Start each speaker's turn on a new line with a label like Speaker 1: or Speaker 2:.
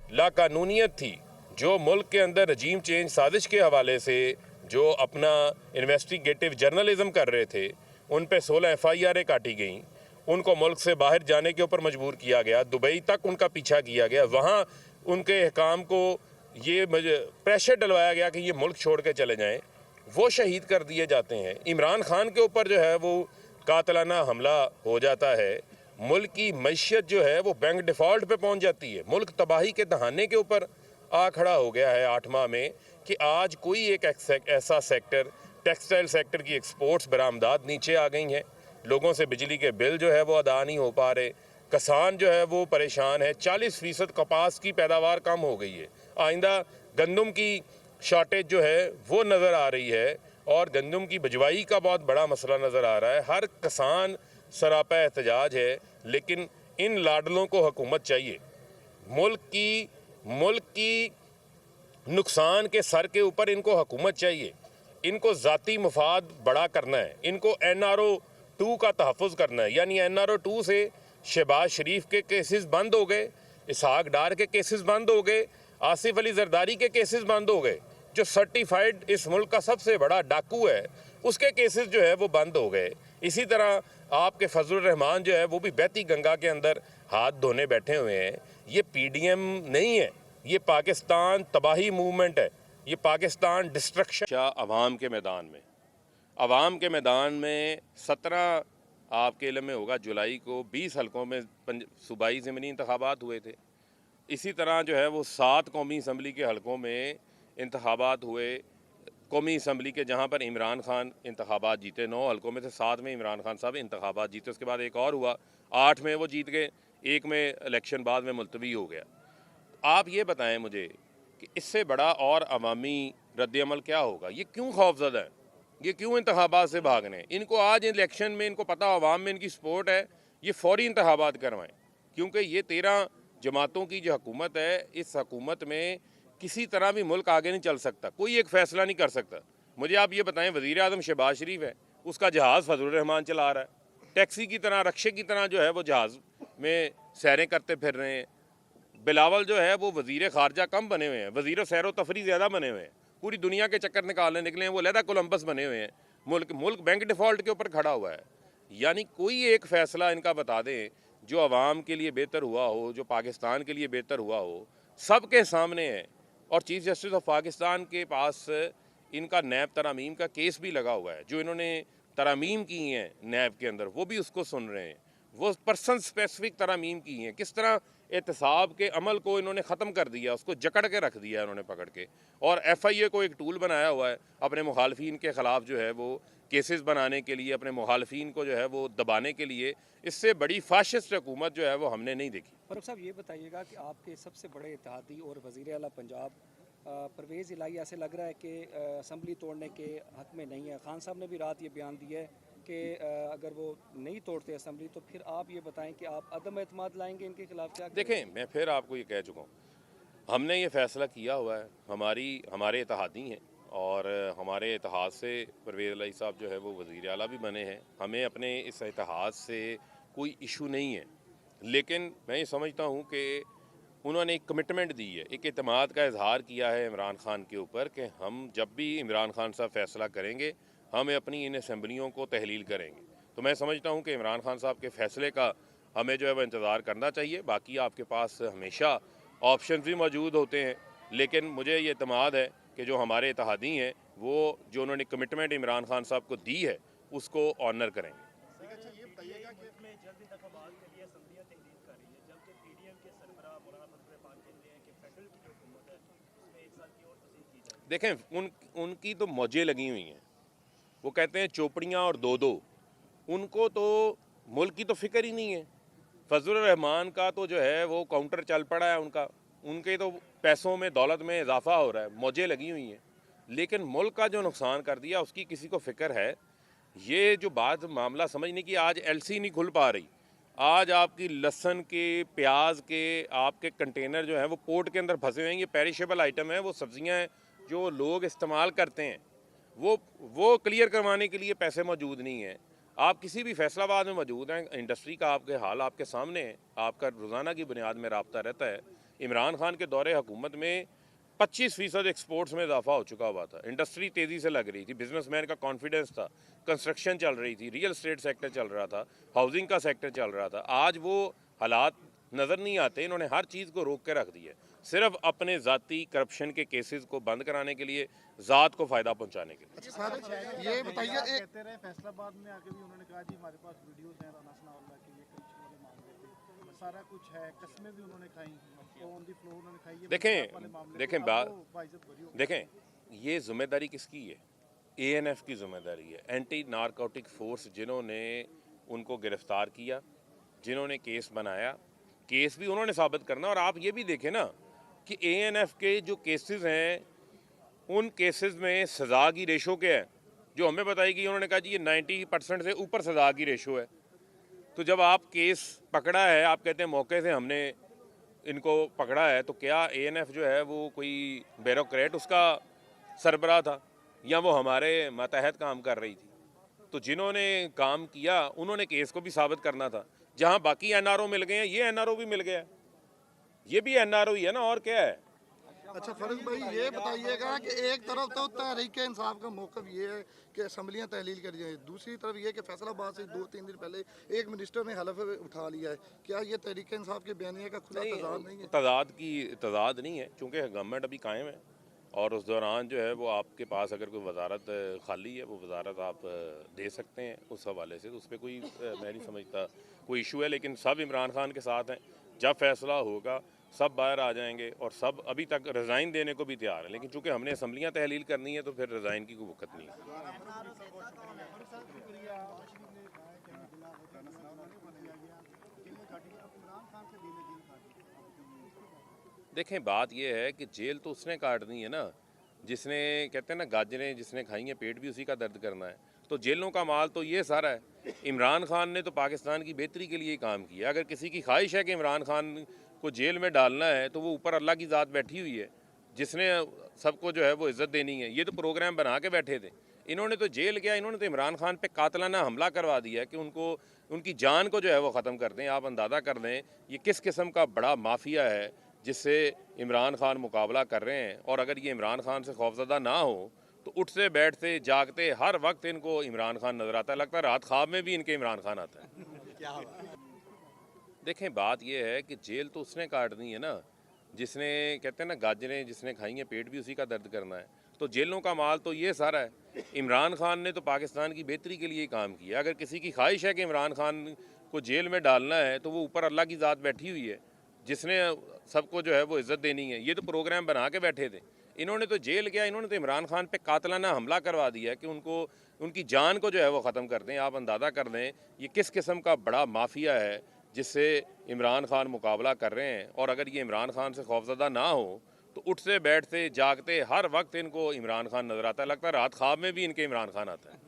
Speaker 1: लाकानूनियत थी, जो मुल्क के अंदर रजीम चेंज साजिश के हवाले से जो अपना इन्वेस्टिगेटिव जर्नलिज्म कर रहे थे, उन पे 16 FIR काटी गई, उनको मुल्क से बाहर जाने के ऊपर मजबूर किया गया, दुबई तक उनका पीछा किया गया, वहाँ उनके अहकाम को ये प्रेशर डलवाया गया कि ये मुल्क छोड़ के चले जाएं, वो शहीद कर दिए जाते हैं। इमरान खान के ऊपर जो है वो कातलाना हमला हो जाता है, मुल्क की मैशियत जो है वो बैंक डिफ़ॉल्ट पे पहुंच जाती है, मुल्क तबाही के दहाने के ऊपर आ खड़ा हो गया है 8 माह में कि आज कोई एक ऐसा सेक्टर, टेक्सटाइल सेक्टर की एक्सपोर्ट्स बरामदात नीचे आ गई हैं, लोगों से बिजली के बिल जो है वो अदा नहीं हो पा रहे, किसान जो है वो परेशान है, 40% कपास की पैदावार कम हो गई है, आइंदा गंदम की शॉर्टेज जो है वो नज़र आ रही है और गंदम की बिजवाई का बहुत बड़ा मसला नज़र आ रहा है। हर किसान सरापा एहतजाज है, लेकिन इन लाडलों को हुकूमत चाहिए। मुल्क की नुकसान के सर के ऊपर इनको हुकूमत चाहिए, इनको ज़ाती मुफाद बड़ा करना है, इनको NRO 2 का तहफ़्फ़ुज़ करना है, यानी NRO 2 से शहबाज शरीफ के केसेस बंद हो गए, इसहाक डार के केसेस बंद हो गए, आसिफ अली जरदारी के केसेस बंद हो गए, जो सर्टिफाइड इस मुल्क का सबसे बड़ा डाकू है उसके केसेस जो है वो बंद हो गए। इसी तरह आपके फजलुर रहमान जो है वो भी बहती गंगा के अंदर हाथ धोने बैठे हुए हैं। ये PDM नहीं है, ये पाकिस्तान तबाही मूवमेंट है, ये पाकिस्तान डिस्ट्रक्शन। अवाम के मैदान में 17 आपके इल्म में होगा जुलाई को 20 हलकों में सूबाई ज़मीनी इंतखाबात हुए थे। इसी तरह जो है वो 7 कौमी असम्बली के हलकों में इंतखाबात हुए, कौमी असम्बली के जहाँ पर इमरान खान इंतखाबात जीते, 9 हलकों में से 7 में इमरान खान साहब इंतखाबात जीते, उसके बाद एक और हुआ, 8 में वो जीत गए, 1 में इलेक्शन बाद में मुलतवी हो गया। आप ये बताएं मुझे कि इससे बड़ा और अवामी रद्द-ए-अमल क्या होगा? ये क्यों खौफज़दा है? ये क्यों इंतखाबात से भागने? इनको आज इलेक्शन में इनको पता अवाम में इनकी सपोर्ट है, ये फ़ौरी इंतखाबात करवाएं, क्योंकि ये 13 जमातों की जो हुकूमत है, इस हुकूमत में किसी तरह भी मुल्क आगे नहीं चल सकता, कोई एक फ़ैसला नहीं कर सकता। मुझे आप ये बताएं, वज़ीर आज़म शहबाज शरीफ है, उसका जहाज़ फजलुर रहमान चला रहा है, टैक्सी की तरह, रक्शे की तरह जो है वो जहाज़ में सैरें करते फिर रहे हैं। बिलावल जो है वो वज़ीर ख़ारजा कम बने हुए हैं, वज़ीर सैर व तफरी ज़्यादा बने हुए हैं, पूरी दुनिया के चक्कर निकालने निकले हैं, वो लहदा कोलंबस बने हुए हैं। मुल्क बैंक डिफ़ॉल्ट के ऊपर खड़ा हुआ है। यानी कोई एक फ़ैसला इनका बता दें जो आवाम के लिए बेहतर हुआ हो, जो पाकिस्तान के लिए बेहतर हुआ हो, सबके सामने है। और चीफ़ जस्टिस ऑफ पाकिस्तान के पास इनका नैब तरामीम का केस भी लगा हुआ है, जो इन्होंने तरामीम की हैं नैब के अंदर, वो भी उसको सुन रहे हैं, वो पर्सन स्पेसिफिक तरामीम की हैं। किस तरह एहतसाब के अमल को इन्होंने ख़त्म कर दिया, उसको जकड़ के रख दिया इन्होंने पकड़ के, और FIA को एक टूल बनाया हुआ है अपने मुखालफिन के ख़िलाफ़ जो है वो केसेस बनाने के लिए, अपने मुखालफिन को जो है वो दबाने के लिए। इससे बड़ी फाशिस्ट हुकूमत जो है वो हमने नहीं देखी।
Speaker 2: फारूक साहब, ये बताइएगा कि आपके सबसे बड़े इत्तेहादी और वज़ीर आला पंजाब परवेज़ इलाही ऐसे लग रहा है कि असम्बली तोड़ने के हक़ में नहीं है। खान साहब ने भी रात ये बयान दिया है कि अगर वो नहीं तोड़ते असम्बली तो फिर आप ये बताएं कि आप अदम एतमाद लाएंगे इनके खिलाफ, क्या
Speaker 1: देखें, मैं फिर आपको ये कह चुका हूँ, हमने ये फ़ैसला किया हुआ है, हमारे इत्तेहादी हैं और हमारे इत्तेहाद से परवेज़ इलाही साहब जो है वो वज़ीर आला भी बने हैं। हमें अपने इस इत्तेहाद से कोई इशू नहीं है, लेकिन मैं ये समझता हूँ कि उन्होंने एक कमिटमेंट दी है, एक एतमाद का इजहार किया है इमरान खान के ऊपर कि हम जब भी इमरान खान साहब फ़ैसला करेंगे, हम अपनी इन असम्बलियों को तहलील करेंगे। तो मैं समझता हूँ कि इमरान खान साहब के फ़ैसले का हमें जो है वो इंतज़ार करना चाहिए। बाकी आपके पास हमेशा ऑप्शन भी मौजूद होते हैं, लेकिन मुझे ये एतमाद है कि जो हमारे इत्तेहादी हैं वो जो उन्होंने कमिटमेंट इमरान खान साहब को दी है उसको ऑनर करेंगे। देखें, उनकी तो मौजें लगी हुई हैं, वो कहते हैं चोपड़ियाँ और दो उनको तो मुल्क की तो फिक्र ही नहीं है। फजलुर रहमान का तो जो है वो काउंटर चल पड़ा है उनके तो पैसों में, दौलत में इजाफा हो रहा है, मौजें लगी हुई हैं, लेकिन मुल्क का जो नुकसान कर दिया उसकी किसी को फिक्र है? ये जो बात मामला समझने की, आज LC नहीं खुल पा रही, आज आपकी लहसुन के, प्याज के आपके कंटेनर जो है वो पोर्ट के अंदर फंसे हुए हैं। ये पेरिशेबल आइटम है, वो सब्जियां हैं जो लोग इस्तेमाल करते हैं, वो क्लियर करवाने के लिए पैसे मौजूद नहीं हैं। आप किसी भी फैसलाबाद में मौजूद हैं, इंडस्ट्री का आपके हाल आपके सामने है, आपका रोज़ाना की बुनियाद में राब्ता रहता है इमरान खान के दौरे हुकूमत में 25% एक्सपोर्ट्स में इजाफा हो चुका हुआ था, इंडस्ट्री तेज़ी से लग रही थी, बिजनेसमैन का कॉन्फिडेंस था, कंस्ट्रक्शन चल रही थी, रियल एस्टेट सेक्टर चल रहा था, हाउसिंग का सेक्टर चल रहा था। आज वो हालात नज़र नहीं आते। इन्होंने हर चीज़ को रोक के रख दिया है, सिर्फ अपने ज़ाती करप्शन के केसेस को बंद कराने के लिए, ज़ात को फ़ायदा पहुंचाने के लिए।
Speaker 3: अच्छा सर ये बताइए
Speaker 4: कहते रहे फैसलाबाद में आके भी उन्होंने कहा जी हमारे पास वीडियोस हैं राना सनाउल्लाह के, ये करप्शन वाले मामले थे, सारा कुछ है, कस्में भी उन्होंने खाई, तो ऑन द फ्लोर उन्होंने खाई। ये
Speaker 1: देखें
Speaker 4: वाले मामले
Speaker 1: देखें
Speaker 4: थे,
Speaker 1: बात
Speaker 4: अब वो बाइज्जत बरी हो गए।
Speaker 1: देखें, ये जिम्मेदारी किसकी है? एएनएफ की जिम्मेदारी है, एंटी नारकोटिक फोर्स, जिन्होंने उनको गिरफ्तार किया, जिन्होंने केस बनाया, केस भी उन्होंने साबित करना। और आप ये भी देखें ना कि एएनएफ के जो केसेस हैं उन केसेस में सज़ा की रेशो क्या है, जो हमें बताई गई। उन्होंने कहा जी ये 90% से ऊपर सज़ा की रेशो है। तो जब आप केस पकड़ा है, आप कहते हैं मौके से हमने इनको पकड़ा है, तो क्या एएनएफ जो है वो कोई ब्यूरोक्रेट उसका सरबराह था, या वो हमारे मातहत काम कर रही थी? तो जिन्होंने काम किया उन्होंने केस को भी साबित करना था। जहां बाकी एनआरओ मिल गए हैं, ये एनआरओ भी मिल गया है, ये भी एनआरओ ही है ना, और क्या है?
Speaker 3: अच्छा फरूक भाई ये बताइएगा कि एक तरफ तो तहरीक इंसाफ का मौक़िफ़ ये है कि असम्बलियाँ तहलील करी जाए, दूसरी तरफ ये कि फैसलाबाद से 2-3 दिन पहले एक मिनिस्टर ने हलफ उठा लिया है। क्या ये तहरीक इंसाफ के बयानिया का खुला तजाद नहीं है?
Speaker 1: तजाद नहीं है, क्योंकि गवर्नमेंट अभी कायम है और उस दौरान जो है वो आपके पास अगर कोई वजारत खाली है, वो वजारत आप दे सकते हैं उस हवाले से। तो उस पर कोई मैं नहीं समझता कोई इशू है। लेकिन सब इमरान खान के साथ हैं, जब फैसला होगा सब बाहर आ जाएंगे और सब अभी तक रिज़ाइन देने को भी तैयार है। लेकिन चूंकि हमने असम्बलियाँ तहलील करनी है तो फिर रिज़ाइन की कोई वक्त नहीं है। देखें, बात यह है कि जेल तो उसने काटनी है ना, जिसने कहते हैं ना गाजरें जिसने खाई हैं पेट भी उसी का दर्द करना है। तो जेलों का माल तो ये सारा है। इमरान खान ने तो पाकिस्तान की बेहतरी के लिए ही काम किया। अगर किसी की ख्वाहिश है कि इमरान खान को जेल में डालना है, तो वो ऊपर अल्लाह की ज़ात बैठी हुई है जिसने सबको जो है वो इज़्ज़त देनी है। ये तो प्रोग्राम बना के बैठे थे। इन्होंने तो जेल किया, इन्होंने तो इमरान खान पे कातलाना हमला करवा दिया है कि उनको उनकी जान को जो है वो ख़त्म कर दें। आप अंदाज़ा कर लें ये किस किस्म का बड़ा माफिया है जिससे इमरान खान मुकाबला कर रहे हैं। और अगर ये इमरान खान से खौफजदा ना हो तो उठते बैठते जागते हर वक्त इनको इमरान खान नज़र आता है। लगता है रात ख्वाब में भी इनके इमरान खान आता है। देखें, बात यह है कि जेल तो उसने काटनी है ना, जिसने कहते हैं ना गाजरें जिसने खाई हैं पेट भी उसी का दर्द करना है। तो जेलों का माल तो ये सारा है। इमरान खान ने तो पाकिस्तान की बेहतरी के लिए ही काम किया। अगर किसी की ख्वाहिश है कि इमरान खान को जेल में डालना है, तो वो ऊपर अल्लाह की ज़ात बैठी हुई है जिसने सबको जो है वो इज़्ज़त देनी है। ये तो प्रोग्राम बना के बैठे थे। इन्होंने तो जेल किया, इन्होंने तो इमरान खान पे कातलाना हमला करवा दिया है कि उनको उनकी जान को जो है वो ख़त्म कर दें। आप अंदाज़ा कर लें ये किस किस्म का बड़ा माफिया है जिससे इमरान खान मुकाबला कर रहे हैं। और अगर ये इमरान खान से खौफजदा ना हो तो उठते बैठते जागते हर वक्त इनको इमरान खान नज़र आता है। लगता है रात ख्वाब में भी इनके इमरान खान आता है।